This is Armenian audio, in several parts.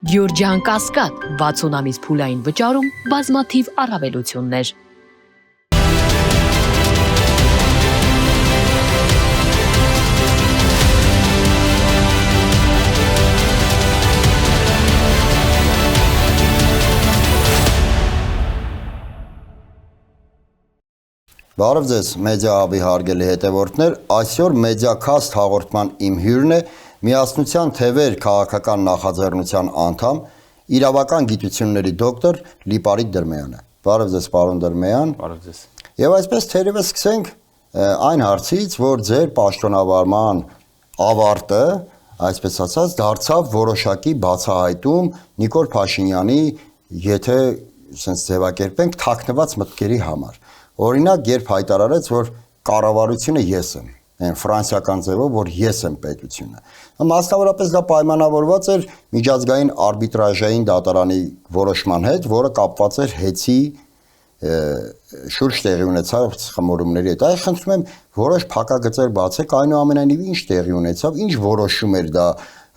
Գյորջյան Կասկադ 60 ամիս փուլային վճարում բազմաթիվ առավելություններ։ Բարև ձեզ, մեդիա հաբի հարգելի հետևորդներ, այսօր մեդիակաստ հաղորդման իմ հյուրն է Միասնության թևեր քաղաքական նախաձեռնության անդամ, իրավական գիտությունների դոկտոր Լիպարիտ Դրմեյանը։ Բարև ձեզ, պարոն Դրմեյան։ Բարև ձեզ։ Եվ այսպես թերևս սկսենք այն հարցից, որ ձեր պաշտոնավարման ավարտը, այսպես ասած, դարձավ որոշակի բացահայտում Նիկոլ Փաշինյանի, եթե sense ձևակերպենք, թաքնված մտքերի համար։ Օրինակ, երբ հայտարարեց, որ կառավարությունը ես եմ, ֆրանսիական ձևով, որ ես եմ պետությունը։ Մասնավորապես դա պայմանավորված էր միջազգային արբիտրաժային դատարանի որոշման հետ, որը կապված էր հեծի շուրջ տեղի ունեցած խմորումների հետ։ Այ խնդրում եմ որոշ փակագծեր բացեք, այնուամենայնիվ ինչ տեղի ունեցավ, ինչ որոշում էր դա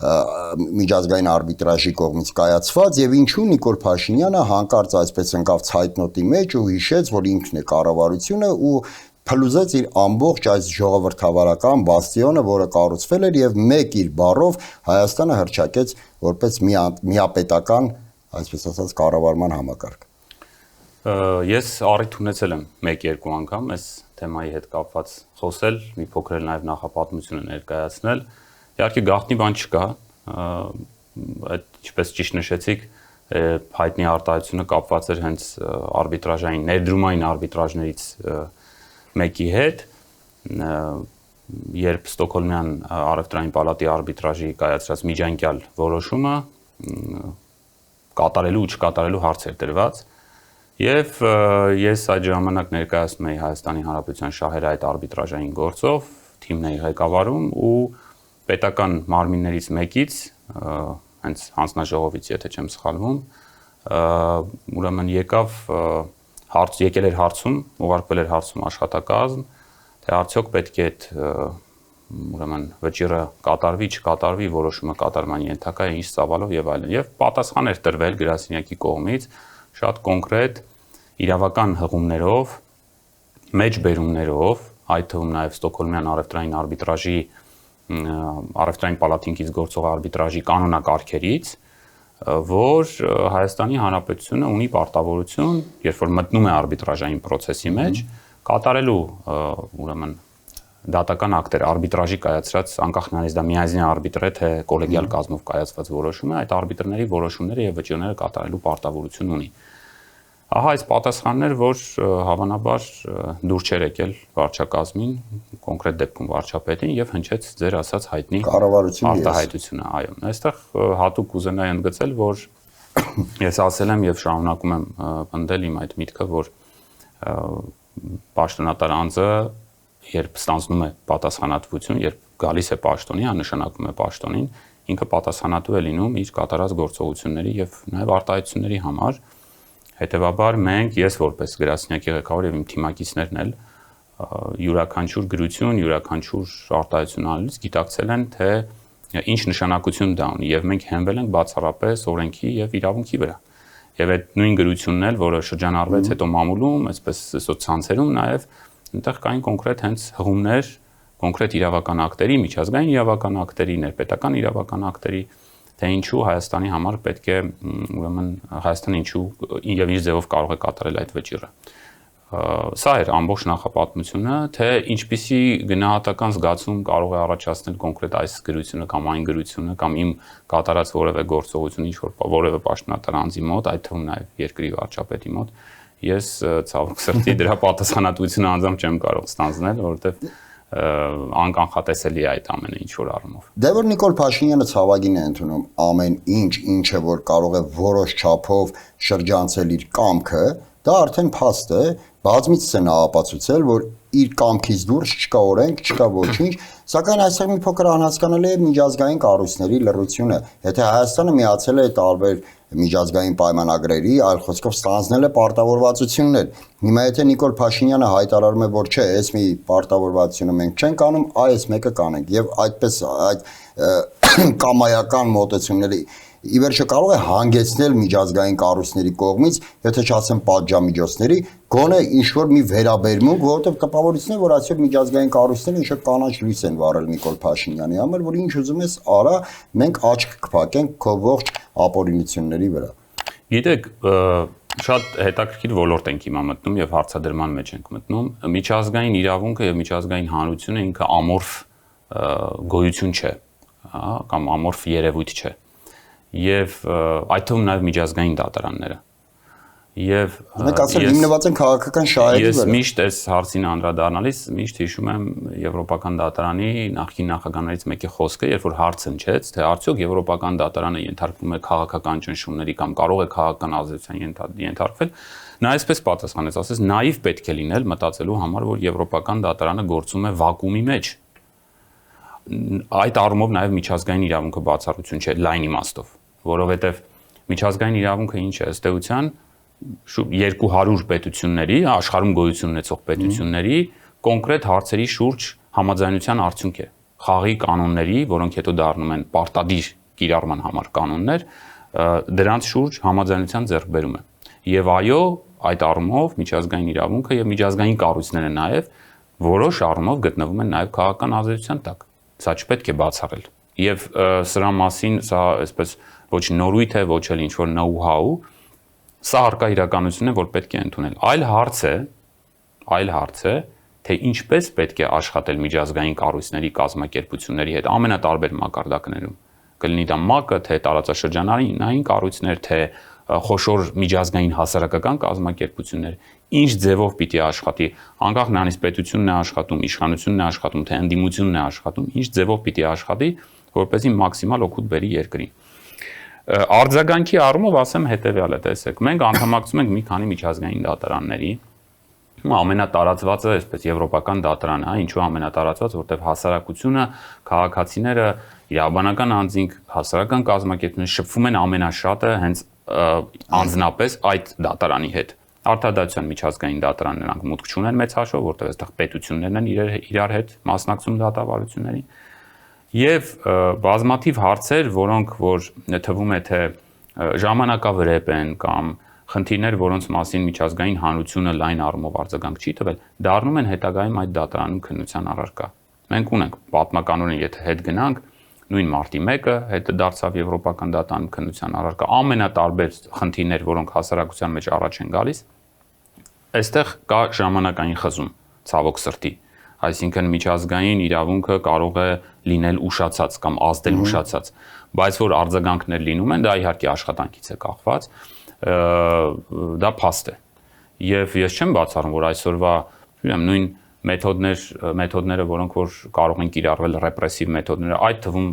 միջազգային արբիտրաժի կողմից կայացված եւ ինչու Նիկոլ Փաշինյանը հանկարծ այսպես ընկավ ցայտնոտի մեջ ու հիշեց, որ ինքն է կառավարությունը ու փլուզեց իր ամբողջ այս ժողովրդավարական բաստիոնը, որը կառուցվել էր եւ մեկ իր բառով Հայաստանը հռչակեց որպես միապետական, այսպես ասած, կառավարման համակարգ։ Ես առիթ ունեցել եմ 1-2 անգամ այս թեմայի հետ կապված խոսել, մի փոքր էլ նաեւ նախապատմությունը ներկայացնել։ Իհարկե գաղտնի բան չկա, այդ ինչպես ճիշտ նշեցիք, հայտնի արտահայտությունը կապված էր հենց արբիտրաժային, ներդրումային արբիտրաժներից մեկի հետ, երբ Ստոկհոլմյան առևտրային պալատի արբիտրաժի կայացրած միջանկյալ որոշումը կատարելու ու չկատարելու հարց էր դրված, եւ ես այդ ժամանակ ներկայացնում էի Հայաստանի Հանրապետության շահերը այդ արբիտրաժային գործով, թիմն էի ղեկավարում ու պետական մարմիններից մեկից, հենց հանձնաժողովից, եթե չեմ սխալվում, ուրեմն եկել էր հարցում, ուղարկվել էր հարցում աշխատակազմ, թե արդյոք պետք է այդ ուրեմն վճիռը կատարվի, չկատարվի, որոշումը կատարման ենթակա է, ինչ ծավալով եւ այլն։ Եվ պատասխան էր տրվել գրասենյակի կողմից շատ կոնկրետ իրավական հղումներով, մեջբերումներով, այդ թվում նաեւ Ստոկհոլմյան առևտրային արբիտրաժի առևտրային պալատինքից գործող արբիտրաժի կանոնակարգերից, որ Հայաստանի Հանրապետությունը ունի պարտավորություն, երբ որ մտնում է արբիտրաժային process-ի մեջ, կատարելու ուրեմն դատական ակտեր արբիտրաժի կայացրած, անկախ նրանից դա միայնային արբիտր է, թե կոլեգիալ կազմով կայացված որոշում է, այդ արբիտրների որոշումները եւ վճիռները կատարելու պարտավորություն ունի։ Ահա այս պատասխանն էր, որ հավանաբար դուր չէր եկել վարչակազմին, կոնկրետ դեպքում վարչապետին եւ հնչեց ձեր ասած հայտնի արտահայտությունը, այո։ Այստեղ հատուկ կուզենայի ընդգծել, որ ես ասել եմ եւ շարունակում եմ պնդել իմ այդ միտքը, որ պաշտոնատար անձը, երբ ստանձնում է պատասխանատվություն, երբ գալիս է պաշտոնի, աննշանակում է պաշտոնին, ինքը պատասխանատու է լինում իր կատարած գործողությունների եւ նաեւ արտահայտությունների համար։ Հետևաբար մենք, ես որպես գրասենյակի ղեկավար եւ իմ թիմակիցներն էլ յուրաքանչյուր գրություն, յուրաքանչյուր արտահայտություն անելուց գիտակցել են, թե ինչ նշանակություն դա ունի եւ մենք հենվել ենք բացառապես օրենքի եւ իրավունքի վրա։ Եվ այդ նույն գրությունն էլ, որը շրջանառվեց հետո մամուլում, այսպես սոցցանցերում նաեւ այնտեղ կային կոնկրետ հենց հղումներ, կոնկրետ իրավական ակտերի, միջազգային իրավական ակտերի, ներպետական իրավական ակտերի, թե ինչու Հայաստանի համար պետք է ուրեմն Հայաստանը ինչու եւ ինչ ձևով կարող է կատարել այդ վճիռը։ Սա էր ամբողջ նախապատմությունը, թե ինչպիսի գնահատական զգացում կարող է առաջացնել կոնկրետ այս գրությունը կամ այն գրությունը կամ իմ կատարած որևէ գործողություն ինչ որ որևէ պաշտոնատար անձի մոտ, այդ թվում նաեւ երկրի վարչապետի մոտ, ես ցավոք սրտի դրա պատասխանատվությունը անձամբ չեմ կարող ստանձնել, որովհետեւ անկանխատեսելի է այդ ամենը ինչ որ առումով։ Դե որ Նիկոլ Փաշինյանը ցավագին է ընդունում ամեն ինչ, ինչը որ կարող է որոշ չափով շրջանցել իր կամքը, դա արդեն փաստ է, բազմիցս են ապացուցել, որ իր կամքից դուրս չկա օրենք, չկա ոչինչ, սակայն այստեղ մի փոքր անհասկանալի է միջազգային կառույցների լռությունը։ Եթե Հայաստանը միացել է տարբեր միջազգային պայմանագրերի, այլ խոսքով ստանձնել է պարտավորվածություններ։ Հիմա եթե Նիկոլ Փաշինյանը հայտարարում է, որ չէ, այս մի պարտավորվածությունը մենք չենք անում, այս մեկը կանենք, եւ այդպես այդ կամայական մոտեցումների ի վերջո կարող է հանգեցնել միջազգային կառույցների կողմից, եթե չասեմ պատժամիջոցների, գոնե ինչ-որ մի վերաբերմունք, որովհետև տպավորությունն է, որ այսօր միջազգային կառույցները ինչ-որ կանաչ լույս են վառել Նիկոլ Փաշինյանի համար, որ ինչ ուզում ես արա, մենք աչք կփակենք քո ողջ ապօրինությունների վրա։ Գիտեք, շատ հետաքրքիր ոլորտ ենք հիմա մտնում եւ հարցադրման մեջ ենք մտնում։ Միջազգային իրավունքը եւ միջազգային հանրությունը ինքը ամորֆ գոյություն չէ, հա, կամ ամորֆ երևույթ չէ։ Եվ այդ թվում նաեւ միջազգային դատարանները։ Եվ մենք ասել հիմնված են քաղաքական շահերի վրա։ Ես միշտ այս հարցին անդրադառնալիս միշտ հիշում եմ Եվրոպական դատարանի նախկին նախագահներից մեկի խոսքը, երբ որ հարց հնչեց, թե արդյոք Եվրոպական դատարանը ենթարկվում է քաղաքական ճնշումների կամ կարող է քաղաքական ազդեցության ենթարկվել, նա այսպես պատասխանեց, ասես նաիվ պետք է լինել մտածելու համար, որ Եվրոպական դատարանը գործում է վակուումի մեջ։ Այդ առումով նաև միջազգային իրավունքը բացառություն չէ լայն իմաստով, որովհետև միջազգային իրավունքը ինչ է, ըստ էության 200 պետությունների, աշխարհում գոյություն ունեցող պետությունների կոնկրետ հարցերի շուրջ համաձայնության արդյունք է։ Խաղի կանոնների, որոնք հետո դառնում են պարտադիր կիրառման համար կանոններ, դրանց շուրջ համաձայնության ձեռքբերում է։ Եվ այո, այդ առումով միջազգային իրավունքը եւ միջազգային կառույցները նաեւ որոշ առումով գտնվում են նաեւ քաղաքական ազդեցության տակ։ Սա չպետք է բացառել։ Եվ սրա մասին սա այսպես ոչ նորույթ է, ոչ էլ ինչ-որ know-how, սա արկա իրականություն է, որ պետք է ընդունել։ Այլ հարց է, թե ինչպես պետք է աշխատել միջազգային կառույցների կազմակերպությունների հետ ամենատարբեր մակարդակներում։ Կլինի դա ՄԱԿ-ը, թե տարածաշրջանային կառույցներ, թե խոշոր միջազգային հասարակական կազմակերպություններ, ինչ ձևով պիտի աշխատի, անկախ նրանից պետությունն է աշխատում, իշխանությունն է աշխատում, թե ընդդիմությունն է աշխատում, ինչ ձևով պիտի աշխատի, որպեսզի մաքսիմալ օգուտ բերի երկրին։ Արձագանքի առումով ասեմ հետեւյալը, տեսեք, մենք անդամակցում ենք մի քանի միջազգային դատարանների, ամենատարածվածը, այսպես Եվրոպական դատարանը, հա, ինչու ամենատարածված, որտեղ հասարակությունը, քաղաքացիները, իրավաբանական անձինք, հասարակական կազմակերպությունները շփվում են ամենաշատը հենց անձնապես այդ դատարանի հետ։ Արդարադատության միջազգային դատարան նրանք մուտք չունեն մեծ հաշվով, որտեղ այստեղ պետություններն են իրար հետ մասնակցում դատավարություններին։ Եվ բազմաթիվ հարցեր, որոնք որ թվում է թե ժամանակավրեպ են կամ խնդիրներ, որոնց մասին միջազգային հանրությունը լայն առումով արձագանք չի տվել, դառնում են հետագայում այդ դատարանում քննության առարկա։ Մենք ունենք պատմականորեն, եթե հետ գնանք, նույն մարտի 1-ը հետը դարձավ Եվրոպական դատարանում քննության առարկա, ամենատարբեր խնդիրներ, որոնք հասարակության մեջ առաջ են գալիս, այստեղ կա ժամանակային խզում, ցավոք սրտի։ Այսինքն միջազգային իրավունքը կարող է լինել ուշացած կամ ազդել ուշացած, բայց որ արձագանքներ լինում են, դա իհարկե աշխատանքից է կախված, դա փաստ է։ Եվ ես չեմ բացառում, որ այսօրվա, չգիտեմ, նույն մեթոդները, որոնք որ կարող են կիրառվել ռեպրեսիվ մեթոդները, այդ թվում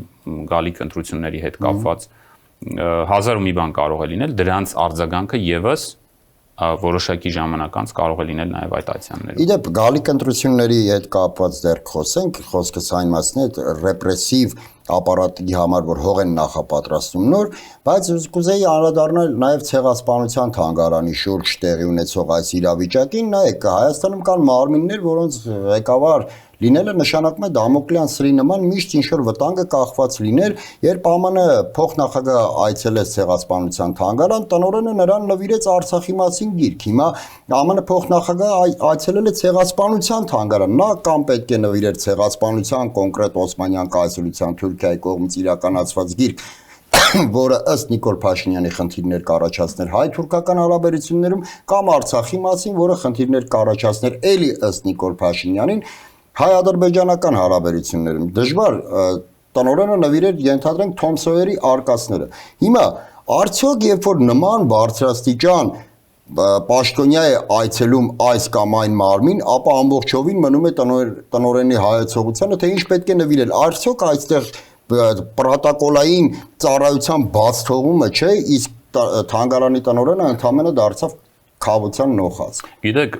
գալիք ընտրությունների հետ կապված 1000 ու մի բան կարող է լինել, դրանց արձագանքը եւս որոշակի ժամանակ անց կարող է լինել նաև այդ այցյաններում։ Իդեպ գալիք ընտրությունների հետ կապված դեռ խոսենք, խոսքս այն մասն է ռեպրեսիվ ապարատի համար, որ հող են նախապատրաստում նոր, բայց կուզեի անդրադառնալ նաև ցեղասպանության թանգարանի շուրջ տեղի ունեցող այս իրավիճակին, նայեք, Հայաստանում կան մարմիններ, որոնց ղեկավար լինելը նշանակում է Դամոկլեան սրի նման միշտ ինչ-որ վտանգը կախված լինել, երբ ԱՄՆ փոխնախագահը այցելեց ցեղասպանության թանգարան, տնօրենը նրան նվիրեց Արցախի մասին գիրք։ Հիմա ԱՄՆ փոխնախագահը այցելել է ցեղասպանության թանգարան, նա կամ պետք է նվիրեր ցեղասպանության կոնկրետ Օսմանյան կայսրության Թուրքիայի կողմից իրականացված գիրք, որը ըստ Նիկոլ Փաշինյանի խնդիրներ կառաջացներ հայ-թուրքական հարաբերություններում, կամ Արցախի մասին, որը խնդիրներ կառաջացներ էլի ըստ Նիկոլ Փաշինյանին հայ-ադրբեջանական հարաբերություններում։ Դժվար տնօրենը նվիրեր ենթադրենք Թոմ Սոյերի արկածները։ Հիմա արդյոք երբ որ նման բարձրաստիճան պաշտոնյա է այցելում այս կամ այն մարմին, ապա ամբողջովին մնում է տնօրենի հայեցողությանը, թե ինչ պետք է նվիրել։ Արդյոք այստեղ պրոտոկոլային ծառայության բաց թողումը չէ, իսկ թանգարանի տնօրենը ընդհանրապես դարձավ խավության նոխած։ Գիտեք,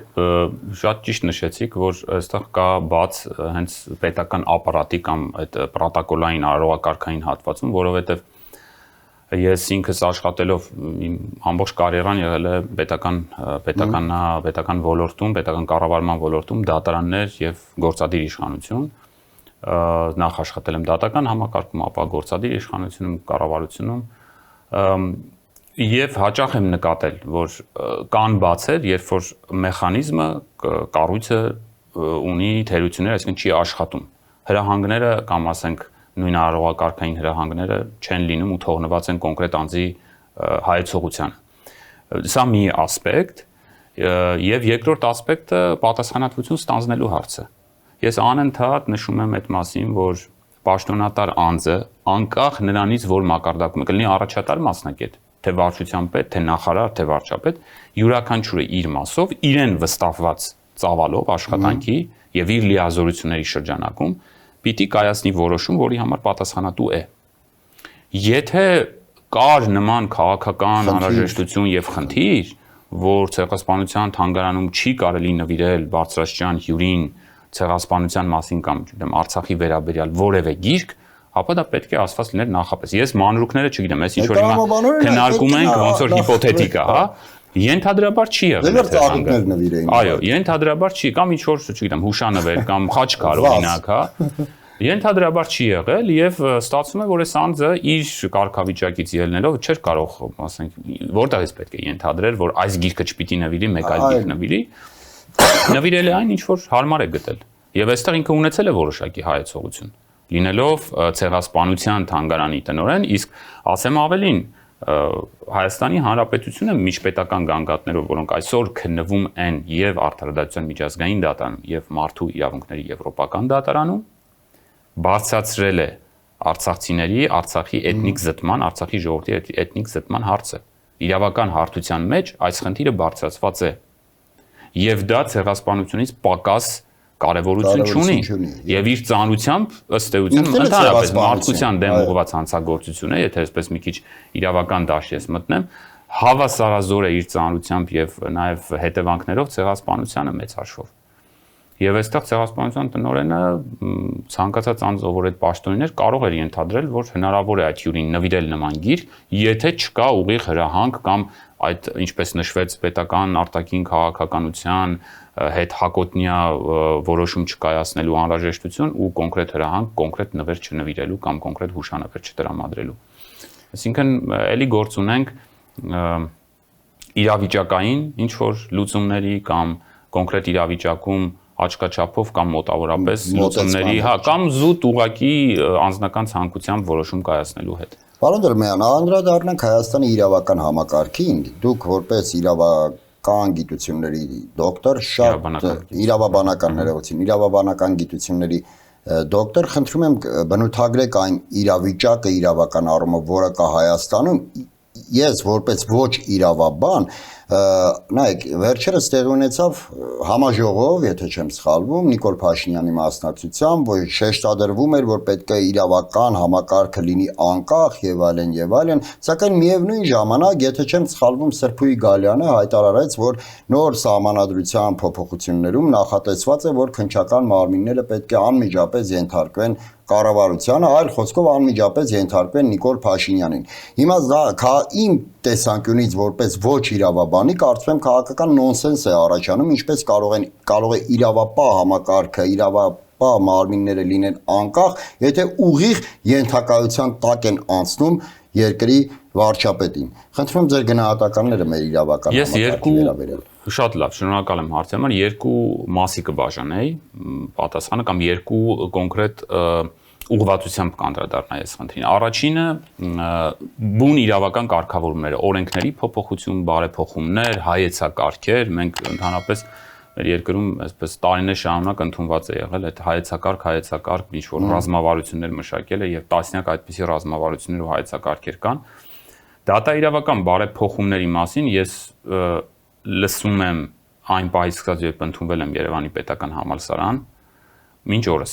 շատ ճիշտ նշեցիք, որ այստեղ կա բաց հենց պետական ապարատի կամ այդ պրոտոկոլային արարողակարգային հատվածում, որովհետև ես ինքս աշխատելով իմ ամբողջ կարիերան եղել է պետական ոլորտում, պետական կառավարման ոլորտում, դատարաններ եւ գործադիր իշխանություն, նախ աշխատել եմ դատական համակարգում, ապա գործադիր իշխանությունում, կառավարությունում, Եվ հաճախ եմ նկատել, որ կան բացեր, երբ որ մեխանիզմը կառույցը ունի թերություններ, այսինքն չի աշխատում։ Հրահանգները կամ ասենք նույն արարողակարգային հրահանգները չեն լինում ու թողնված են կոնկրետ անձի հայեցողությանը։ Սա մի ասպեկտ, եւ երկրորդ ասպեկտը պատասխանատվություն ստանձնելու հարցը։ Ես անընդհատ նշում եմ այդ մասին, որ պաշտոնատար անձը անկախ նրանից, որ մակարդակում կլինի առաջատար մասնակետ, թե վարչության պետ, թե նախարար, թե վարչապետ, յուրաքանչյուրը իր մասով իրեն վստահված ծավալով աշխատանքի եւ իր լիազորությունների շրջանակում պիտի կայացնի որոշում, որի համար պատասխանատու է։ Եթե կար նման քաղաքական անհրաժեշտություն եւ խնդիր, որ ցեղասպանության թանգարանում չի կարելի նվիրել բարձրաստիճան հյուրին ցեղասպանության մասին կամ Արցախի վերաբերյալ որևէ գիրք, ապա դա պետք է ասված լիներ նախապես։ Ես մանրուքները չգիտեմ, այս ինչ որ հիմա քննարկում ենք ոնց որ հիպոթետիկա, հա, ենթադրաբար չի եղել։ Այո, ենթադրաբար չի, կամ ինչ որ, չգիտեմ, հուշանվեր կամ խաչքար օրինակ, հա։ Ենթադրաբար չի եղել եւ ստացվում է, որ այս անձը իր կարգավիճակից ելնելով չէր կարող, ասենք, որտեղից պետք է ենթադրել, որ այս գիրքը չպիտի նվիրի, մեկ այլ գիրք նվիրի։ Նվիրել է այն, ինչ որ հարմար է գտել։ Եվ այստեղ ինքը ունեցել է որոշակի հայեցողություն, լինելով ցեղասպանության թանգարանի տնօրեն, իսկ ասեմ ավելին, Հայաստանի Հանրապետությունը միջպետական գանգատներով, որոնք այսօր քննվում են եւ Արդարադատության միջազգային դատարանում եւ Մարդու իրավունքների եվրոպական դատարանում, բարձրացրել է արցախցիների, Արցախի էթնիկ զտման, Արցախի ժողովրդի էթնիկ զտման հարցը։ Իրավական հարթության մեջ այս խնդիրը բարձրացված է։ Եվ դա ցեղասպանությունից պակաս կարևորություն չունի եւ իր ծանրությամբ ըստ էության ընդհանրապես մարդկության դեմ ուղղված հանցագործություն է, եթե այսպես մի քիչ իրավական դաշտ ես մտնեմ, հավասարազոր է իր ծանրությամբ եւ նաեւ հետևանքներով ցեղասպանությանը մեծ հաշվով։ Եվ այստեղ ցեղասպանության տնօրենը ցանկացած անձ, ով որ այդ պաշտոնին էր, կարող էր ենթադրել, որ հնարավոր է այդ հյուրին նվիրել նման գիրք, եթե չկա ուղիղ հրահանգ կամ այդ ինչպես նշվեց պետական արտաքին քաղաքականության հետ հակոտնյա որոշում չկայացնելու անհրաժեշտություն ու կոնկրետ հրահանգ, կոնկրետ նվեր չնվիրելու կամ կոնկրետ հուշանվեր չտրամադրելու։ Այսինքն էլի գործ ունենք իրավիճակային ինչ որ լուծումների կամ կոնկրետ իրավիճակում աչքաչափով կամ մոտավորապես լուծումների, հա, կամ զուտ ուղակի անձնական ցանկությամբ որոշում կայացնելու հետ։ Պարոն Դրմյան, անդրադառնանք Հայաստանի իրավական համակարգին, դուք որպես իրավական գիտությունների դոկտոր, շատ իրավաբանական ներողություն, իրավաբանական գիտությունների դոկտոր, խնդրում եմ բնութագրեք այն իրավիճակը իրավական առումով, որը կա Հայաստանում, ես որպես ոչ իրավաբան, նայեք, վերջերս տեղի ունեցավ համաժողով, եթե չեմ սխալվում, Նիկոլ Փաշինյանի մասնակցությամբ, որ շեշտադրվում էր, որ պետք է իրավական համակարգը լինի անկախ եւ այլն, սակայն միևնույն ժամանակ, եթե չեմ սխալվում, Սրբուհի Գալյանը հայտարարեց, որ նոր սահմանադրության փոփոխություններում նախատեսված է, որ քննչական մարմինները պետք է անմիջապես ենթարկվեն կառավարությանը, այլ խոսքով անմիջապես ենթարկվեն Նիկոլ Փաշինյանին։ Հիմա դա իմ տեսանկյունից որպես ոչ իրավաբանի կարծում եմ քաղաքական նոնսենս է առաջանում, ինչպես կարող է իրավապահ համակարգը, իրավապահ մարմինները լինեն անկախ, եթե ուղիղ ենթակայության տակ են անցնում երկրի վարչապետին։ Խնդրում եմ ձեր գնահատականները մեր իրավական համակարգի վերաբերյալ։ Շատ լավ, շնորհակալ եմ հարցի համար, երկու մասի կբաժանեի պատասխանը կամ երկու կոնկրետ ուղղվածությամբ կանդրադառնա այս խնդրին։ Առաջինը բուն իրավական կարգավորումները, օրենքների փոփոխություն, բարեփոխումներ, հայեցակարգեր, մենք ընդհանրապես մեր երկրում այսպես տարիներ շարունակ ընդունված է եղել այդ հայեցակարգ, ինչ որ ռազմավարություններ մշակել է եւ տասնյակ այդպիսի ռազմավարություններ ու հայեցակարգեր կան։ Դատաիրավական բարեփոխումների մասին ես լսում եմ այն պահից սկսած, երբ ընդունվել եմ Երևանի պետական համալսարան, մինչ օրս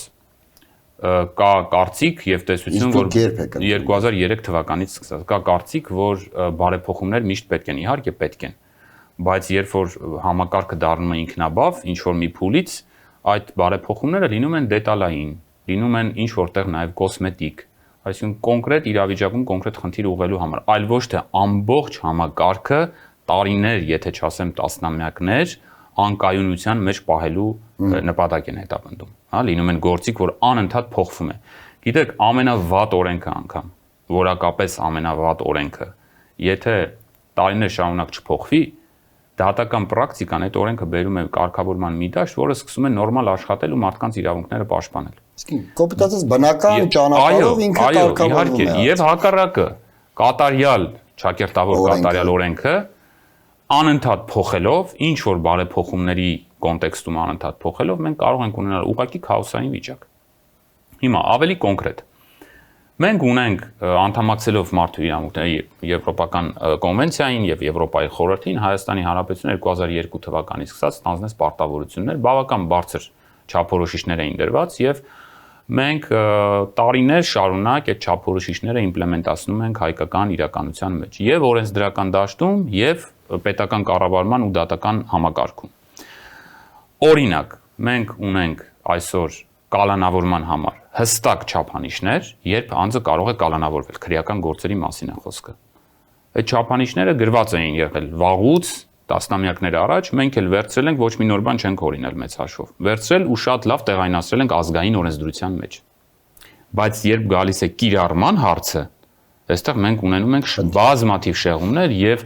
կա կարծիք եւ տեսություն, որ 2003 թվականից սկսած կա կարծիք, որ բարեփոխումներ միշտ պետք են, իհարկե պետք են, բայց երբ որ համակարգը դառնում է ինքնաբավ, ինչ որ մի փուլից այդ բարեփոխումները լինում են դետալային, լինում են ինչ որտեղ նաեւ կոսմետիկ, այսինքն կոնկրետ իրավիճակում կոնկրետ խնդիր ուղղելու համար, այլ ոչ թե ամբողջ համակարգը տարիներ, եթե չասեմ տասնամյակներ, անկայունության մեջ պահելու նպատակ են հետապնդում, հա, լինում են գործիք, որ անընդհատ փոխվում է։ Գիտեք, ամենավատ օրենքը անգամ, որակապես ամենավատ օրենքը, եթե տարիներ շարունակ չփոխվի, դատական պրակտիկան այդ օրենքը բերում է կարգավորման մի դաշտ, որը սկսում է նորմալ աշխատել ու մարդկանց իրավունքները պաշտպանել։ Իսկ կոպիտացած բնական ճանապարհով ինքը կարգավորվում է։ Եվ հակառակը կատարյալ ճակերտավոր կատարյալ օրենքը անընդհատ փոխելով, ինչ որ բարեփոխումների կոնտեքստում անընդհատ փոխելով, մենք կարող ենք ունենալ ուղղակի քաոսային վիճակ։ Հիմա ավելի կոնկրետ մենք ունենք անդամակցելով մարդու իրավունքների եվրոպական կոնվենցիային եւ Եվրոպայի խորհրդին Հայաստանի Հանրապետությունը 2002 թվականից սկսած ստանձնեց պարտավորություններ, բավական բարձր չափորոշիչներ էին դրված եւ մենք տարիներ շարունակ այդ չափորոշիչները իմպլեմենտացնում ենք հայկական իրականության մեջ եւ օրենսդրական դաշտում եւ պետական կառավարման ու դատական համակարգում։ Օրինակ, մենք ունենք այսօր կալանավորման համար հստակ չափանիշներ, երբ անձը կարող է կալանավորվել, քրեական գործերի մասին է խոսքը։ Այդ չափանիշները գրված էին եղել վաղուց, տասնամյակներ առաջ, մենք էլ վերցրել ենք, ոչ մի նոր բան չենք օրինել մեծ հաշվով։ Վերցրել ու շատ լավ տեղայնացրել ենք ազգային օրենսդրության մեջ։ Բայց երբ գալիս է կիրառման հարցը, այստեղ մենք ունենում ենք բազմաթիվ շեղումներ եւ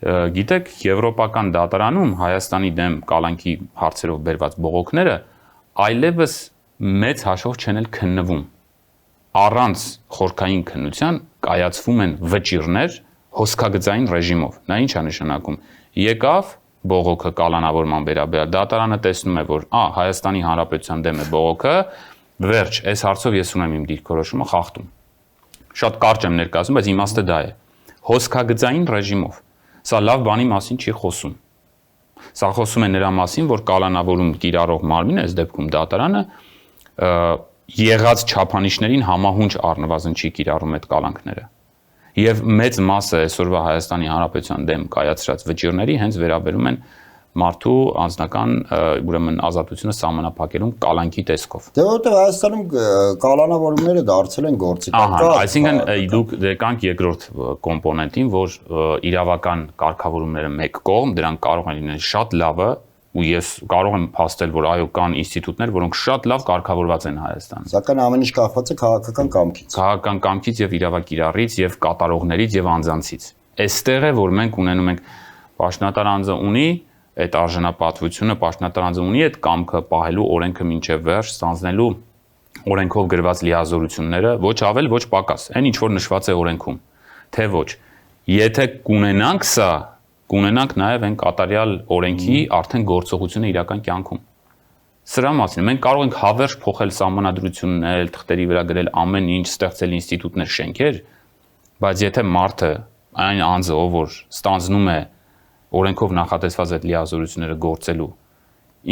գիտեք, եվրոպական դատարանում Հայաստանի դեմ կալանքի հարցերով բերված բողոքները այլևս մեծ հաշվով չեն էլ քննվում։ Առանց խորքային քննության կայացվում են վճիռներ հոսքագծային ռեժիմով։ Նա ինչ է նշանակում։ Եկավ բողոքը կալանավորման վերաբերյալ, դատարանը տեսնում է, որ Հայաստանի Հանրապետության դեմ է բողոքը, վերջ, այս հարցով ես ունեմ իմ դիրքորոշումը, խախտում։ Շատ կարճ եմ ներկայացնում, բայց իմաստը դա է։ Հոսքագծային ռեժիմով։ Սա լավ բանի մասին չի խոսում։ Սա խոսում է նրա մասին, որ կալանավորում կիրառող մարմինը, այս դեպքում դատարանը, եղած չափանիշներին համահունչ առնվազն չի կիրառում այդ կալանքները։ Եվ մեծ մասը այսօրվա Հայաստանի Հանրապետության դեմ կայացրած վճիռների հենց վերաբերում են մարդու անձնական ուրեմն ազատությունը սահմանափակելուն կալանքի տեսքով։ Դե որտեղ Հայաստանում կալանավորումները դարձել են գործիքական։ Այսինքն դուք դեկանք երկրորդ կոմպոնենտին, որ իրավական կարգավորումները մեկ կողմ, դրանք կարող են լինել շատ լավը, ու ես կարող եմ փաստել, որ այո կան ինստիտուտներ, որոնք շատ լավ կարգավորված են Հայաստանում։ Սակայն ամեն ինչ կախված է քաղաքական կամքից։ Քաղաքական կամքից եւ իրավակիրառից եւ կատարողներից եւ անձանցից։ Այստեղ է, որ մենք ունենում ենք պաշտոնատար անձը ունի այդ արժանապատվությունը, պաշտոնատար անձը ունի այդ կամքը պահելու օրենքը մինչև վերջ ստանձնելու օրենքով գրված լիազորությունները, ոչ ավել, ոչ պակաս, այն ինչ որ նշված է օրենքում, թե ոչ։ Եթե կունենանք սա, կունենանք նաև այն կատարյալ օրենքի արդեն գործողությունը իրական կյանքում։ Սրա մասին մենք կարող ենք հավերժ փոխել սահմանադրություններ, թղթերի վրա գրել ամեն ինչ, ստեղծել ինստիտուտներ, շենքեր, բայց եթե մարդը այն անձը, ով որ ստանձնում է օրենքով նախատեսված այդ լիազորությունները գործելու,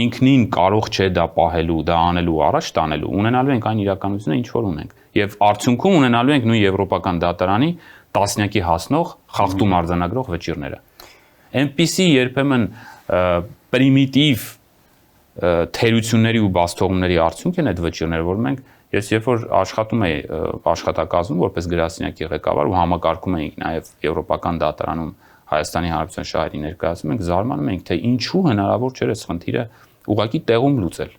ինքնին կարող չէ դա պահելու, դա անելու, առաջ տանելու, ունենալու ենք այն իրականությունը, ինչ որ ունենք, եւ արդյունքում ունենալու ենք նույն եվրոպական դատարանի տասնյակի հասնող խախտում արձանագրող վճիռները։ Այնպիսի երբեմն պրիմիտիվ թերությունների ու բացթողումների արդյունք են այդ վճիռները, որ մենք ես երբ որ աշխատում էի աշխատակազմում որպես գրասենյակի ղեկավար ու համակարգում էինք նաև եվրոպական դատարանում Հայաստանի Հանրապետության շահերի ներկայացում ենք, զարմանում ենք, թե ինչու հնարավոր չէր այս խնդիրը ուղղակի տեղում լուծել։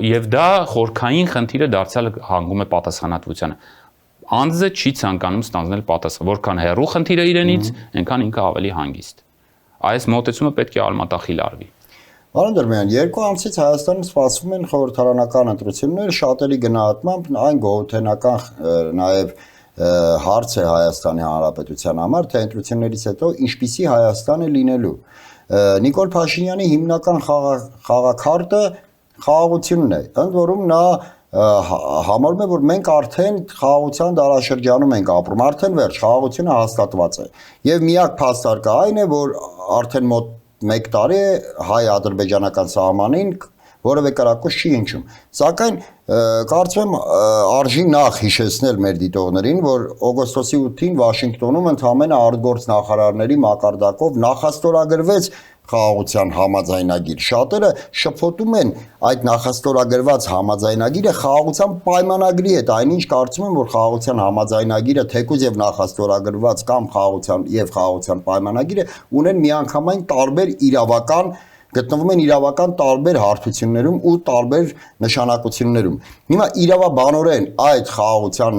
Եվ դա խորքային խնդիրը դարձյալ հանգում է պատասխանատվությանը։ Անձը չի ցանկանում ստանձնել պատասխան, որքան հեռու խնդիրը իրենից, այնքան ինքը ավելի հանգիստ։ Այս մոտեցումը պետք է արմատախիլ արվի։ Պարոն Դերմյան, երկու ամսից Հայաստանում սպասվում են խորհրդարանական ընտրություններ, շատերի գնահատմամբ այն գոհութենական նաև հարց է Հայաստանի Հանրապետության համար, թե ընտրություններից հետո ինչպիսի Հայաստան է լինելու։ Նիկոլ Փաշինյանի հիմնական խաղաքարտը խաղաղությունն է, ընդ որում նա համարում է, որ մենք արդեն խաղաղության դարաշրջանում ենք ապրում, արդեն վերջ, խաղաղությունը հաստատված է։ Եվ միակ փաստարկը այն է, որ արդեն մոտ 1 տարի է հայ-ադրբեջանական սահմանին որևէ կրակոց չի հնչում։ Սակայն կարծում եմ արժի նախ հիշեցնել մեր դիտողներին, որ օգոստոսի 8-ին Վաշինգտոնում ընդհանրապես արտգործնախարարների մակարդակով նախաստորագրվեց խաղաղության համաձայնագիր։ Շատերը շփոթում են այդ նախաստորագրված համաձայնագիրը խաղաղության պայմանագրի հետ, այնինչ կարծում են, որ խաղաղության համաձայնագիրը թեկուզ եւ նախաստորագրված կամ խաղաղության եւ խաղաղության պայմանագիրը ունեն միանգամայն տարբեր իրավական գտնվում են իրավական տարբեր հարթություններում ու տարբեր նշանակություններում։ Հիմա իրավաբանորեն այդ խաղաղության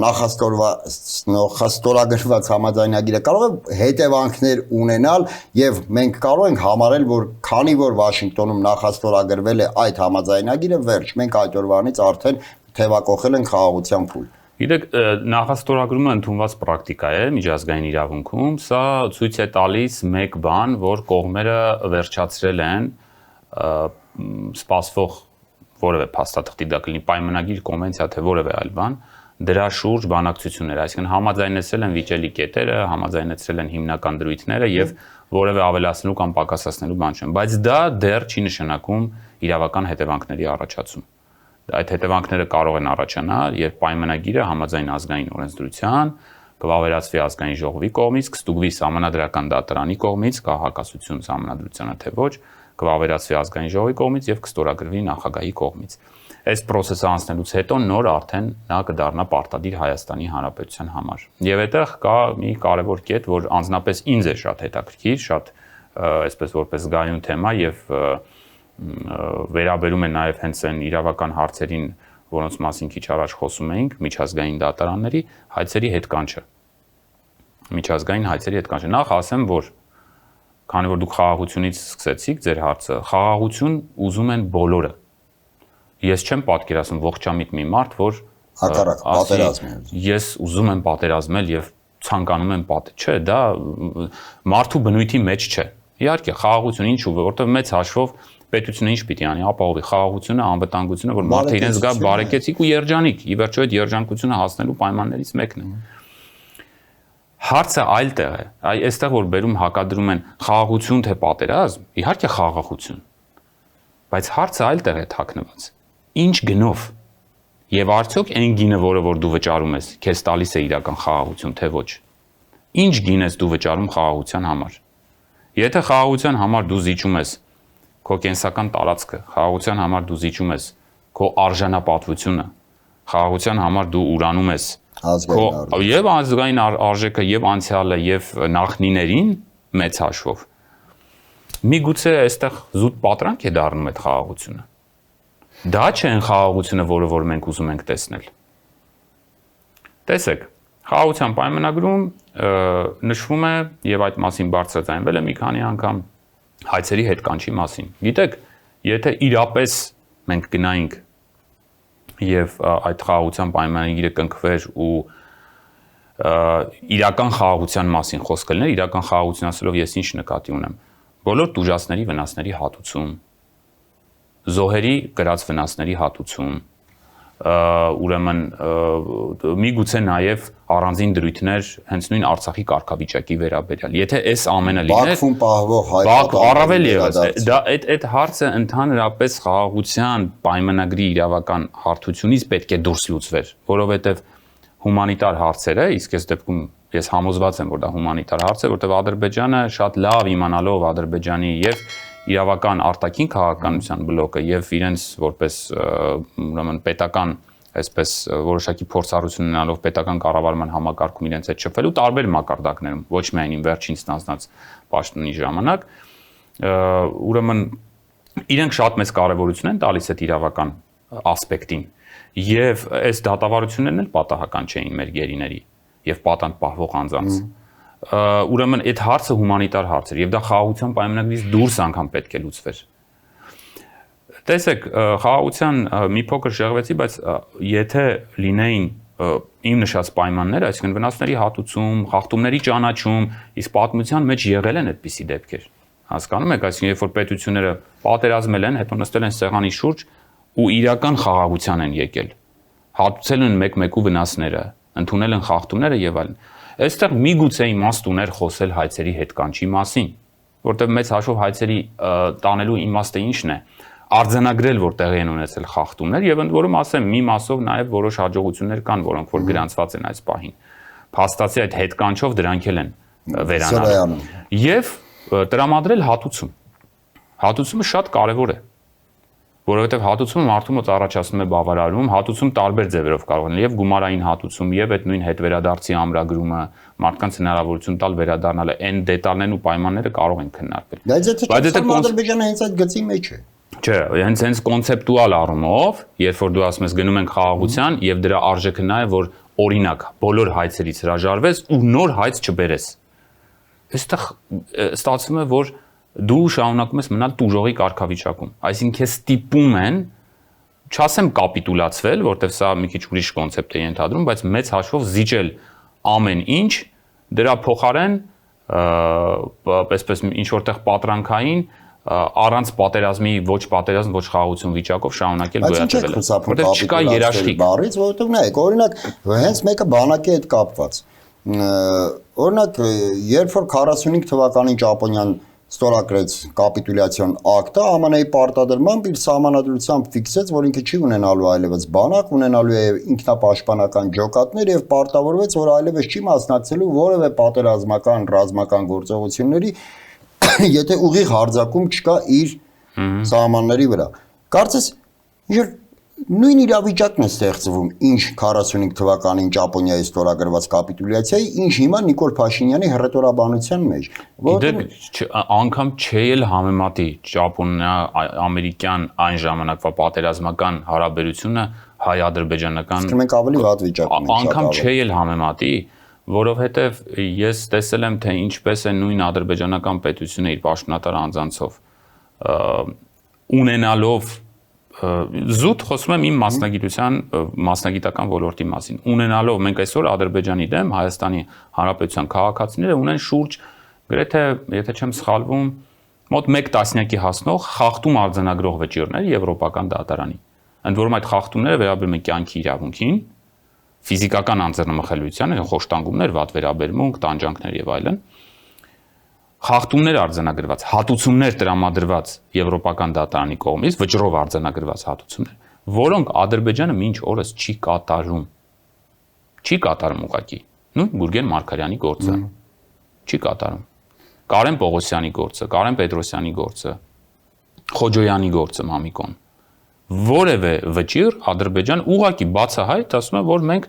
նախաստորագրված համաձայնագիրը կարող է հետևանքներ ունենալ եւ մենք կարող ենք համարել, որ քանի որ Վաշինգտոնում նախաստորագրվել է այդ համաձայնագիրը, վերջ, մենք այդ օրվանից արդեն թեվակողել ենք խաղաղության փուլ։ Գիտեք, նախաստորագրումը ընդունված պրակտիկա է միջազգային իրավունքում, սա ցույց է տալիս մեկ բան, որ կողմերը վերջացրել են սպասվող որևէ փաստաթղթի դա կլինի պայմանագիր, կոնվենցիա, թե որևէ այլ բան, դրա շուրջ բանակցություններ, այսինքն համաձայնեցրել են վիճելի կետերը, համաձայնեցրել են հիմնական դրույթները եւ որևէ ավելացնելու կամ պակասացնելու բան չեն, բայց դա դեռ չի նշանակում իրավական հետևանքների առաջացում։ Այդ հետևանքները կարող են առաջանալ, երբ պայմանագիրը համաձայն ազգային օրենսդրության կվավերացվի ազգային ժողովի կողմից, կստուգվի սահմանադրական դատարանի կողմից, կա հակասություն սահմանադրությանը թե ոչ, կվավերացվի ազգային ժողովի կողմից եւ կստորագրվի նախագահի կողմից։ Այս process-ը անցնելուց հետո նոր արդեն նա կդառնա պարտադիր Հայաստանի Հանրապետության համար։ Եվ այդտեղ կա մի կարևոր կետ, որ անձնապես ինձ է շատ հետաքրքիր, շատ այսպես որպես զգայուն թեմա եւ վերաբերում է նաև հենց այն իրավական հարցերին, որոնց մասին քիչ առաջ խոսում էինք, միջազգային դատարանների հայցերի հետ կանչը։ Միջազգային հայցերի հետ կանչը։ Նախ ասեմ, որ քանի որ դուք խաղաղությունից սկսեցիք ձեր հարցը, խաղաղություն ուզում են բոլորը։ Ես չեմ պատկերացնում ողջամիտ մի մարդ, որ հակառակ պատերազմի։ Ես ուզում եմ պատերազմել եւ ցանկանում եմ չէ, դա մարդու բնույթի մեջ չէ։ Իհարկե, խաղաղություն ինչու, որովհետեւ մեծ հաշվով պետությունը ինչ պիտի անի, ապահովի խաղաղությունը, անվտանգությունը, որ մարդը իրենց զգա բարեկեցիկ ու երջանիկ, ի վերջո այդ երջանկությունը հասնելու պայմաններից մեկն է։ Հարցը այլ տեղ է, այստեղ որ բերում հակադրում են խաղաղություն թե պատերազմ, իհարկե խաղաղություն, բայց հարցը այլ տեղ է թաքնված։ Ինչ գնով։ Եվ արդյոք այն գինը, որը որ դու վճարում ես, քեզ տալիս է իրական խաղաղություն, թե ոչ։ Ինչ գին ես դու վճարում խաղաղության համար։ Եթե խաղաղության համար դու զիջում ես քո կենսական տարածքը, խաղաղության համար դու զիջում ես քո արժանապատվությունը, խաղաղության համար դու ուրանում ես եւ ազգային արժեքը եւ անցյալը եւ նախնիներին մեծ հաշվով։ Միգուցե այստեղ զուտ պատրանք է դառնում այդ խաղաղությունը։ Դա չէ այն խաղաղությունը, որը որ մենք ուզում ենք տեսնել։ Տեսեք, խաղաղության պայմանագրում նշվում է եւ այդ մասին բարձրաձայնվել է մի քանի անգամ հայցերի հետ կանչի մասին։ Գիտեք, եթե իրապես մենք գնայինք եւ այդ խաղաղության պայմանագիրը կնքվեր ու իրական խաղաղության մասին խոսք լիներ, իրական խաղաղություն ասելով ես ինչ նկատի ունեմ։ Բոլոր տուժածների վնասների հատուցում, զոհերի կրած վնասների հատուցում, ուրեմն միգուցե նաև առանձին դրույթներ հենց նույն Արցախի կարգավիճակի վերաբերյալ։ Եթե այս ամենը լիներ, Բաքվում պահվող առավել եւս դա այդ հարցը ընդհանրապես խաղաղության պայմանագրի իրավական հարթությունից պետք է դուրս լուծվեր, որովհետեւ հումանիտար հարցերը, իսկ այս դեպքում ես համոզված եմ, որ դա հումանիտար հարց է, որտեղ Ադրբեջանը շատ լավ իմանալով Ադրբեջանի եւ իրավական արտաքին քաղաքականության բլոկը եւ իրենց որպես ուրեմն պետական այսպես որոշակի փորձառություն ունենալով պետական կառավարման համակարգում իրենց հետ շփվելու տարբեր մակարդակներում, ոչ միայն ին վերջին ստանձնած պաշտոնի ժամանակ, ուրեմն իրենք շատ մեծ կարևորություն են տալիս այդ իրավական ասպեկտին եւ այս դատավարություններն էլ պատահական չէին մեր գերիների եւ պատանդ պահվող անձանց։ Ուրեմն այդ հարցը հումանիտար հարց էր եւ դա խաղաղության պայմանագրից դուրս անգամ պետք է լուծվեր։ Տեսեք, խաղաղության մի փոքր շեղվեցի, բայց եթե լինեին իմ նշած պայմանները, այսինքն վնասների հատուցում, խախտումների ճանաչում, իսկ պատմության մեջ եղել են այդպիսի դեպքեր։ Հասկանում եք, այսինքն երբ որ պետությունները պատերազմել են, հետո նստել են սեղանի շուրջ ու իրական խաղաղության են եկել։ Հատուցել են մեկ-մեկու վնասները, ընդունել են խախտումները եւ այլն։ Այստեղ միգուցե իմաստ ուներ խոսել հայցերի հետ կանչի մասին, որտեղ մեծ հաշվով հայցերի տանելու իմաստը ինչն է, արձանագրել, որ տեղի են ունեցել խախտումներ եւ ընդ որում ասեմ, մի մասով նաեւ որոշ հաջողություններ կան, որոնք որ գրանցված են այս պահին։ Փաստացի այդ հետ կանչով դրանք էլ են վերանալու։ Եվ տրամադրել հատուցում։ Հատուցումը շատ կարեւոր է, որովհետև հատուցումը մարդու մոտ առաջացնում է բավարարում, հատուցում տարբեր ձևերով կարող են եւ գումարային հատուցում, եւ այդ նույն հետվերադարձի ամրագրումը, մարդկանց հնարավորություն տալ վերադառնալ, այն դետալներն ու պայմանները կարող են քննարկվել։ Բայց եթե Ադրբեջանը հենց այդ գծի մեջ է։ Չէ, հենց կոնցեպտուալ առումով, երբ որ դու ասում ես գնում ենք խաղաղության եւ դրա արժեքը նա է, որ օրինակ բոլոր հայցերից հրաժարվես ու նոր հայց չբերես։ Այստեղ ստացվում է, որ դու շարունակում ես մնալ տուժողի կարգավիճակում։ Այսինքն քեզ ստիպում են, չասեմ կապիտուլացվել, որտեղ սա մի քիչ ուրիշ կոնցեպտ է ենթադրում, բայց մեծ հաշվով զիջել ամեն ինչ, դրա փոխարեն պես ինչ որտեղ պատրանքային առանց պատերազմի, ոչ պատերազմ, ոչ խաղաղություն վիճակով շարունակել գոյատևել։ Որտեղ չկա երաշխիք։ Բառից, որովհետև նայեք, օրինակ, հենց մեկը բանակի հետ կապված։ Օրինակ, երբ որ 45 թվականին Ճապոնիան ստորագրեց կապիտուլյացիոն ակտը, ԱՄՆ-ի պարտադրմամբ իր սահմանադրությամբ ֆիքսեց, որ ինքը չի ունենալու այլևս բանակ, ունենալու է ինքնապաշտպանական ջոկատներ եւ պարտավորվեց, որ այլևս չի մասնակցելու որևէ պատերազմական, ռազմական գործողությունների, եթե ուղիղ հարձակում չկա իր սահմանների վրա։ Կարծես նույն իրավիճակն է ստեղծվում, ինչ 45 թվականին Ճապոնիայի ստորագրված կապիտուլյացիայի, ինչ հիմա Նիկոլ Փաշինյանի հռետորաբանության մեջ։ Գիտեք, անգամ չէ էլ համեմատի Ճապոնիա-ամերիկյան այն ժամանակվա պատերազմական հարաբերությունը հայ-ադրբեջանական։ Իսկ մենք ավելի վատ վիճակում ենք։ Անգամ չէ էլ համեմատի, որովհետև ես տեսել եմ, թե ինչպես է նույն ադրբեջանական պետությունը իր պաշտոնատար անձանցով ունենալով զուտ խոսում եմ իմ մասնագիտական ոլորտի մասին։ Ունենալով մենք այսօր Ադրբեջանի դեմ Հայաստանի Հանրապետության քաղաքացիները ունեն շուրջ գրեթե, եթե չեմ սխալվում, մոտ 1 տասնյակի հասնող խախտում արձանագրող վճիռներ Եվրոպական դատարանի։ Ընդ որում այդ խախտումները վերաբերում են կյանքի իրավունքին, ֆիզիկական անձեռնմխելիության, խոշտանգումներ, վատ վերաբերմունք, տանջանքներ եւ այլն։ Խախտումներ արձանագրված, հատուցումներ տրամադրված Եվրոպական դատարանի կողմից, վճռով արձանագրված հատուցումներ, որոնք Ադրբեջանը մինչ օրս չի կատարում։ Չի կատարում ուղղակի։ Նույն Գուրգեն Մարգարյանի գործը չի կատարում։ Կարեն Պողոսյանի գործը, Կարեն Պետրոսյանի գործը, Խոջոյանի գործը Մամիկոն։ Որևէ վճիռ Ադրբեջան ուղղակի բացահայտ ասում է, որ մենք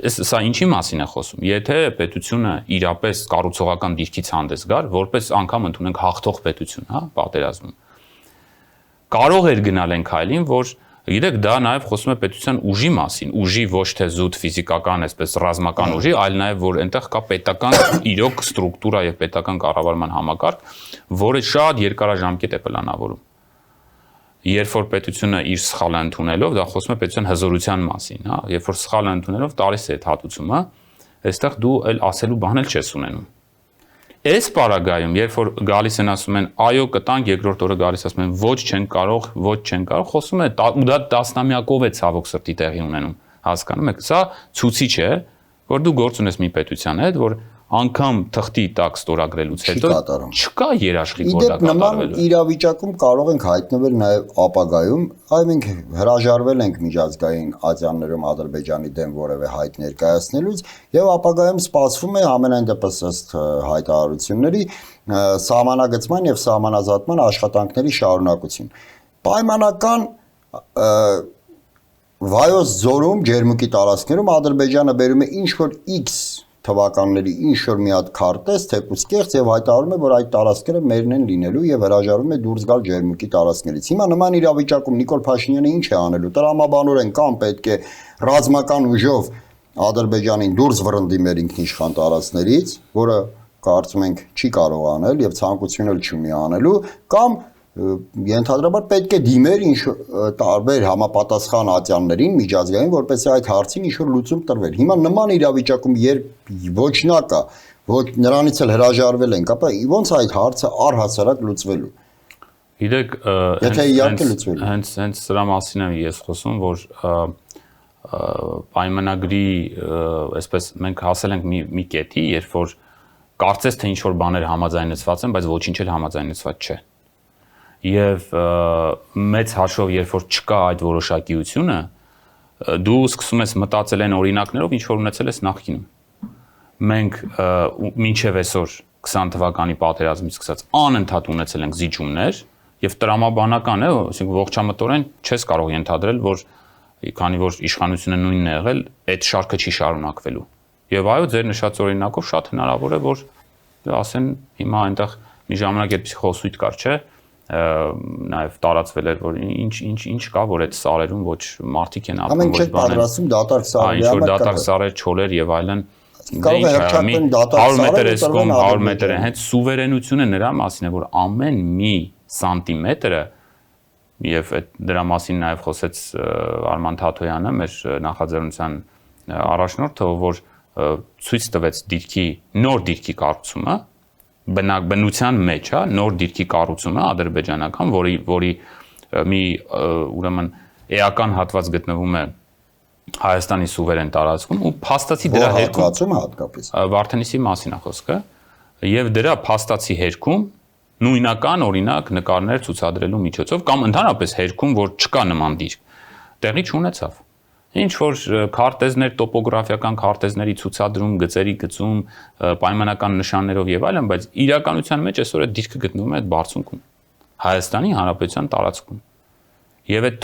սա ինչի մասին է խոսում։ Եթե պետությունը իրապես կառուցողական դիրքից հանդես գար, որպես անգամ ընդունենք հաղթող պետություն, հա, պատերազմում, կարող էր գնալ այն քայլին, որ գիտեք, դա նաև խոսում է պետության ուժի մասին, ուժի ոչ թե զուտ ֆիզիկական, այսպես ռազմական ուժի, այլ նաև որ այնտեղ կա պետական իրոք ստրուկտուրա եւ պետական կառավարման համակարգ, որը շատ երկարաժամկետ է պլանավորում։ Երբ որ պետությունը իր սխալը ընդունելով, դա խոսում է պետության հզորության մասին, հա, երբ որ սխալը ընդունելով տալիս է այդ հատուցումը, այստեղ դու էլ ասելու բան էլ չես ունենում։ Այս պարագայում, երբ որ գալիս են ասում են, այո, կտանք, երկրորդ օրը գալիս ասում են, ոչ չեն կարող, խոսում է ու դա տասնամյակով է ցավոք սրտի տեղի ունենում, հասկանում եք, սա ցուցիչ է, որ դու գործ ունես մի պետության հետ, որ անգամ թղթի տակ ստորագրելուց հետո չկա երաշխիք, որ դա կատարվելու է։ Նման իրավիճակում կարող ենք հայտնվել նաև ապագայում, այ մենք հրաժարվել ենք միջազգային ատյաններում Ադրբեջանի դեմ որևէ հայտ ներկայացնելուց եւ ապագայում սպասվում է ամենայն դեպս ըստ հայտարարությունների սահմանագծման եւ սահմանազատման աշխատանքների շարունակություն։ Պայմանական Վայոց ձորում ջերմուկի տարածքներում Ադրբեջանը բերում է ինչ որ X թվականների ինչ որ մի հատ քարտեզ, թեկուզ կեղծ եւ հայտարարում է, որ այդ տարածքները մերն են լինելու եւ հրաժարվում է դուրս գալ ջերմուկի տարածքներից։ Հիմա նման իրավիճակում Նիկոլ Փաշինյանը ինչ է անելու։ Տրամաբանորեն կամ պետք է ռազմական ուժով Ադրբեջանին դուրս վռնդի մեր ինքնիշխան տարածքներից, որը կարծում ենք չի կարող անել եւ ցանկություն էլ չունի անելու, կամ ենթադրաբար պետք է դիմեր ինչ տարբեր համապատասխան ատյաններին միջազգային, որպեսզի այդ հարցին ինչ-որ լուծում տրվեր։ Հիմա նման իրավիճակում, երբ ոչ նա կա, ոչ նրանից էլ հրաժարվել ենք, ապա ոնց այդ հարցը առհասարակ լուծվելու։ Գիտեք, եթե իհարկե լուծվելու։ Հենց սրա մասին եմ ես խոսում, որ պայմանագրի, այսպես մենք հասել ենք մի կետի, երբ որ կարծես թե ինչ-որ բաներ համաձայնեցված են, բայց ոչինչ էլ համաձայնեցված չէ։ Եվ մեծ հաշվով, երբ որ չկա այդ որոշակիությունը, դու սկսում ես մտածել այն օրինակներով, ինչ որ ունեցել ես նախկինում։ Մենք մինչև այսօր 20 թվականի պատերազմից սկսած անընդհատ ունեցել ենք զիջումներ եւ տրամաբանական է, այսինքն ողջամտորեն չես կարող ենթադրել, որ քանի որ իշխանությունը նույնն է եղել, այդ շարքը չի շարունակվելու։ Եվ այո, ձեր նշած օրինակով շատ հնարավոր է, որ ասեն հիմա այնտեղ մի ժամանակ այդպիսի խոսույթ կար, չէ՞, նաև տարածվել էր, որ ինչ կա, որ այդ սարերում ոչ մարդիկ են ապրում, ոչ բաներ։ Ինչ որ դատարկ սարեր, չոլեր եւ այլն։ Կարող է հրճակվեն դատարկ 100 մետր սարերը, էսկոմ, 100 մետր է, հենց սուվերենությունը նրա մասին է, որ ամեն մի սանտիմետրը եւ դրա մասին նաև խոսեց Արման Թաթոյանը, մեր նախաձեռնության առաջնորդը, որ ցույց տվեց նոր դիրքի կառուցումը, բնության մեջ, հա, նոր դիրքի կառուցումը ադրբեջանական, որի մի ուրեմն էական հատված գտնվում է Հայաստանի սուվերեն տարածքում ու փաստացի դրա հերկում հատկապես Վարդենիսի մասին է խոսքը եւ դրա փաստացի հերքում նույնական օրինակ նկարներ ցուցադրելու միջոցով կամ ընդհանրապես հերքում, որ չկա նման դիրք, տեղի չունեցավ։ Ինչ որ քարտեզներ, տոպոգրաֆիական քարտեզների ցուցադրում, գծերի գծում, պայմանական նշաններով եւ այլն, բայց իրականության մեջ այսօր այդ դիրքը գտնվում է այդ բարձունքում, Հայաստանի Հանրապետության տարածքում։ Եվ այդ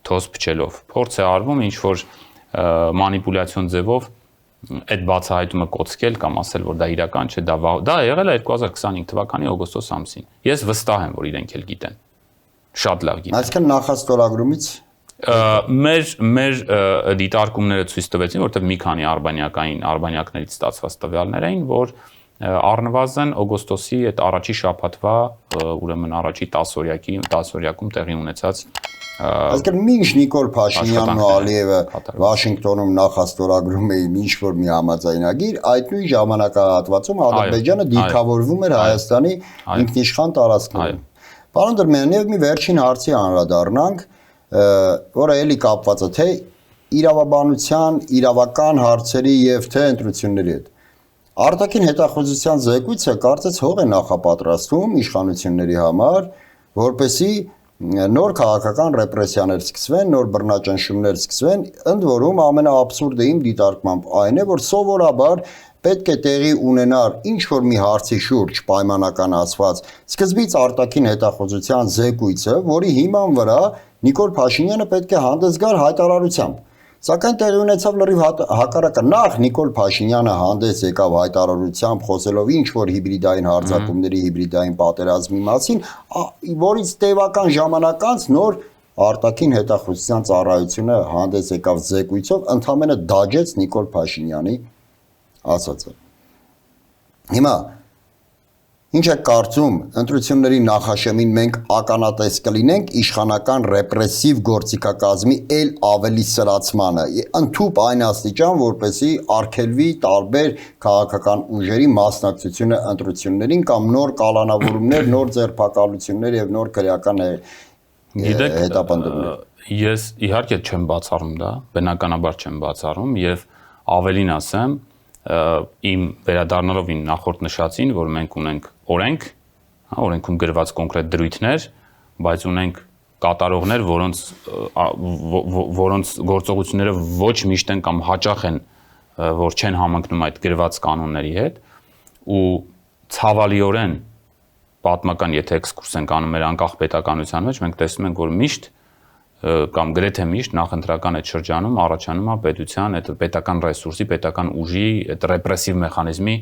թոս փչելով փորձ է արվում ինչ որ մանիպուլյացիոն ձևով այդ բացահայտումը կոծկել կամ ասել, որ դա իրական չէ, դա եղել է 2025 թվականի օգոստոս ամսին։ Ես վստահ եմ, որ իրենք էլ գիտեն։ Շատ լավ գիտեն։ Այսինքն նախաստորագրումից մեր դիտարկումները ցույց տվեցին, որտեղ մի քանի արբանյակներից ստացված տվյալներ էին, որ առնվազն օգոստոսի այդ առաջի շաբաթվա, ուրեմն առաջի 10 օրյակում տեղի ունեցած այսինքն մինչ Նիկոլ Փաշինյանն ու Ալիևը Վաշինգտոնում նախաստորագրում էին ինչ-որ մի համաձայնագիր, այդ նույն ժամանակահատվածում Ադրբեջանը դիրքավորվում էր Հայաստանի ինքնիշխան տարածքներում։ Պարոն Դրմյանյան, մի վերջին հարցի անդրադառնանք, որը էլի կապված է թե իրավաբանության, իրավական հարցերի եւ թե ընտրությունների հետ։ Արտաքին հետախուզության զեկույցը կարծես հող է նախապատրաստվում իշխանությունների համար, որպեսզի նոր քաղաքական ռեպրեսիաներ սկսվեն, նոր բռնաճնշումներ սկսվեն, ընդ որում ամենաաբսուրդը իմ դիտարկմամբ այն է, որ սովորաբար պետք է տեղի ունենար ինչ-որ մի հարցի շուրջ պայմանական ասված սկզբից արտաքին հետախուզության զեկույցը, որի հիման վրա Նիկոլ Փաշինյանը պետք է հանդես գար հայտարարությամբ։ Սակայն տեղի ունեցավ լրիվ հակառակը, նախ Նիկոլ Փաշինյանը հանդես եկավ հայտարարությամբ խոսելով ինչ-որ հիբրիդային հարձակումների, հիբրիդային պատերազմի մասին, որից տևական ժամանակ անց նոր արտաքին հետախուզության ծառայությունը հանդես եկավ զեկույցով, ընդհանրապես դաջեց Նիկոլ Փաշինյանի ասածը։ Հիմա ինչ է կարծում, ընտրությունների նախաշեմին մենք ականատես կլինենք իշխանական ռեպրեսիվ գործիքակազմի ել ավելի սրացմանը, ընդհուպ այն աստիճան, որպեսզի արգելվի տարբեր քաղաքական ուժերի մասնակցությունը ընտրություններին կամ նոր կալանավորումներ, նոր ձերբակալություններ եւ նոր քրեական հետապնդումներ։ Ես իհարկե չեմ բացառում դա, բնականաբար չեմ բացառում եւ ավելին ասեմ, իմ վերադառնալով իմ նախորդ նշածին, որ մենք ունենք օրենք, օրենքում գրված կոնկրետ դրույթներ, բայց ունենք կատարողներ, որոնց գործողությունները ոչ միշտ են կամ հաճախ են, որ չեն համընկնում այդ գրված կանոնների հետ, ու ցավալիորեն պատմական, եթե էքսկուրս ենք անում մեր անկախ պետականության մեջ, մենք տեսնում ենք, որ միշտ կամ գրեթե միշտ նախընտրական այդ շրջանում առաջանում է պետության այդ պետական ռեսուրսի, պետական ուժի այդ ռեպրեսիվ մեխանիզմի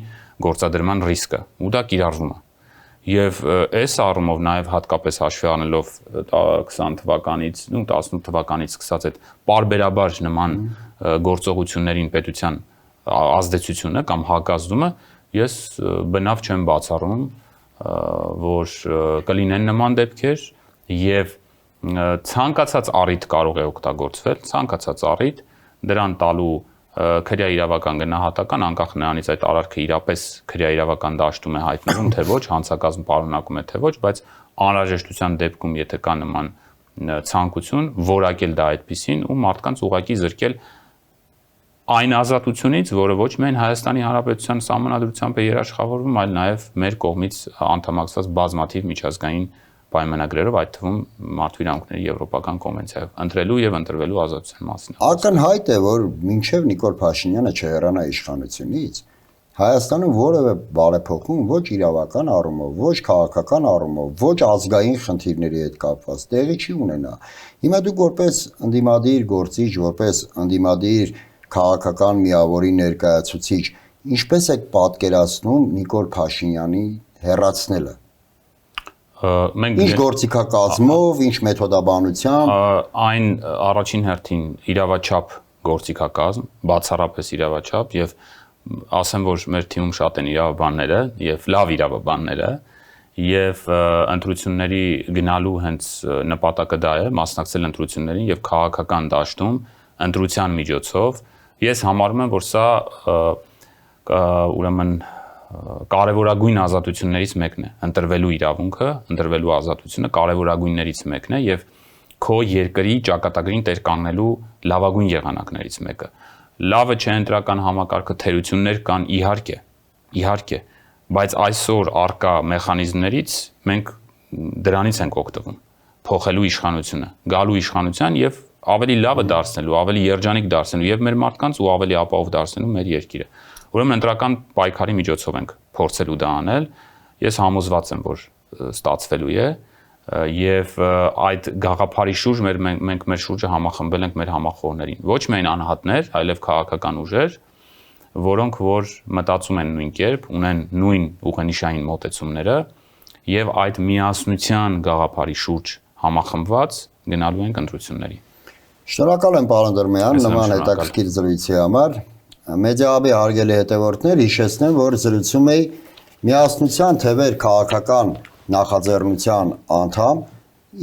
գործադրման ռիսկը, ու դա կիրառվում է։ Եվ այս առումով նաև հատկապես հաշվի առնելով 20 թվականից, 18 թվականից սկսած այդ պարբերաբար նման գործողություններին պետության ազդեցությունը կամ հակազդումը, ես բնավ չեմ բացառում, որ կլինեն նման դեպքեր եւ ցանկացած առիթ կարող է օգտագործվել, ցանկացած առիթ դրան տալու քրեա իրավական գնահատական, անկախ նրանից այդ արարքը իրապես քրեա իրավական դաշտում է հայտնվում, թե ոչ, հանցակազմ պարունակում է, թե ոչ, բայց անհրաժեշտության դեպքում, եթե կա նման ցանկություն, որակել դա այդպիսին ու մարդկանց ուղղակի զրկել այն ազատությունից, որը ոչ միայն Հայաստանի Հանրապետության սահմանադրությամբ է երաշխավորվում, այլ նաև մեր կողմից անդամակցված բազմաթիվ միջազգային պայմանագրերով, այդ թվում մարդու իրավունքների եվրոպական կոնվենցիայով, ընտրելու եւ ընտրվելու ազատության մասին։ Ակնհայտ է, որ մինչև Նիկոլ Փաշինյանը չհեռանա իշխանությունից, Հայաստանում որևէ բարեփոխում ոչ իրավական առումով, ոչ քաղաքական առումով, ոչ ազգային խնդիրների հետ կապված տեղի չի ունենա։ Հիմա դուք որպես ընդդիմադիր գործիչ, որպես ընդդիմադիր քաղաքական միավորի ներկայացուցիչ, ինչպես եք պատկերացնում Նիկոլ Փաշինյանի հեռացնելը։ Ինչ գործիքակազմով, ինչ մեթոդաբանությամբ։ Այն առաջին հերթին իրավաչափ գործիքակազմ, բացառապես իրավաչափ եւ ասեմ, որ մեր թիմում շատ են իրավաբանները եւ լավ իրավաբանները եւ ընտրությունների գնալու հենց նպատակը դա է, մասնակցել ընտրություններին եւ քաղաքական դաշտում ընտրության միջոցով ես համարում եմ, որ սա ուրեմն կարևորագույն ազատություններից մեկն է, ընտրվելու իրավունքը, ընտրվելու ազատությունը կարևորագույններից մեկն է եւ քո երկրի ճակատագրին տեր կանգնելու լավագույն եղանակներից մեկը։ Լավը չէ ընտրական համակարգը, թերություններ կան, իհարկե, բայց այսօր արկա մեխանիզմներից մենք դրանից ենք օգտվում, փոխելու իշխանությունը, գալու իշխանության եւ ավելի լավը դարձնելու, ավելի երջանիկ դարձնելու եւ մեր մարդկանց ու ավելի ապահով դարձնելու մեր երկիրը։ Ուրեմն ընտրական պայքարի միջոցով ենք փորձելու դա անել։ Ես համոզված եմ, որ ստացվելու է եւ այդ գաղափարի շուրջ մենք մեր շուրջը համախմբել ենք մեր համախոհներին։ Ոչ միայն անհատներ, այլև քաղաքական ուժեր, որոնք որ մտածում են նույն կերպ, ունեն նույն ուղենիշային մոտեցումները եւ այդ միասնության գաղափարի շուրջ համախմբված գնալու ենք ընտրությունների։ Շնորհակալ եմ, պարոն Դրմյան, նման հետաքրքիր զրույցի համար։ Մեդիահաբի հարգելի հետևորդներ, հիշեցնեմ, որ զրուցում էի միասնության թևեր քաղաքական նախաձեռնության անդամ,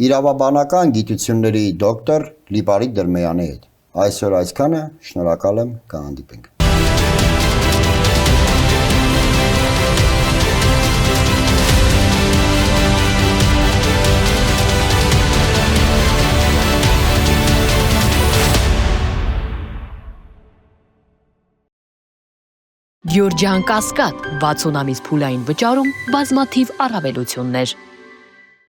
իրավաբանական գիտությունների դոկտոր Լիպարիկ Դրմյանի հետ։ Այսօր այսքանը, շնորհակալ եմ, կհանդիպենք։ Գյուրջան Կասկադ 60 ամիս փուլային վճարում բազմաթիվ առավելություններ։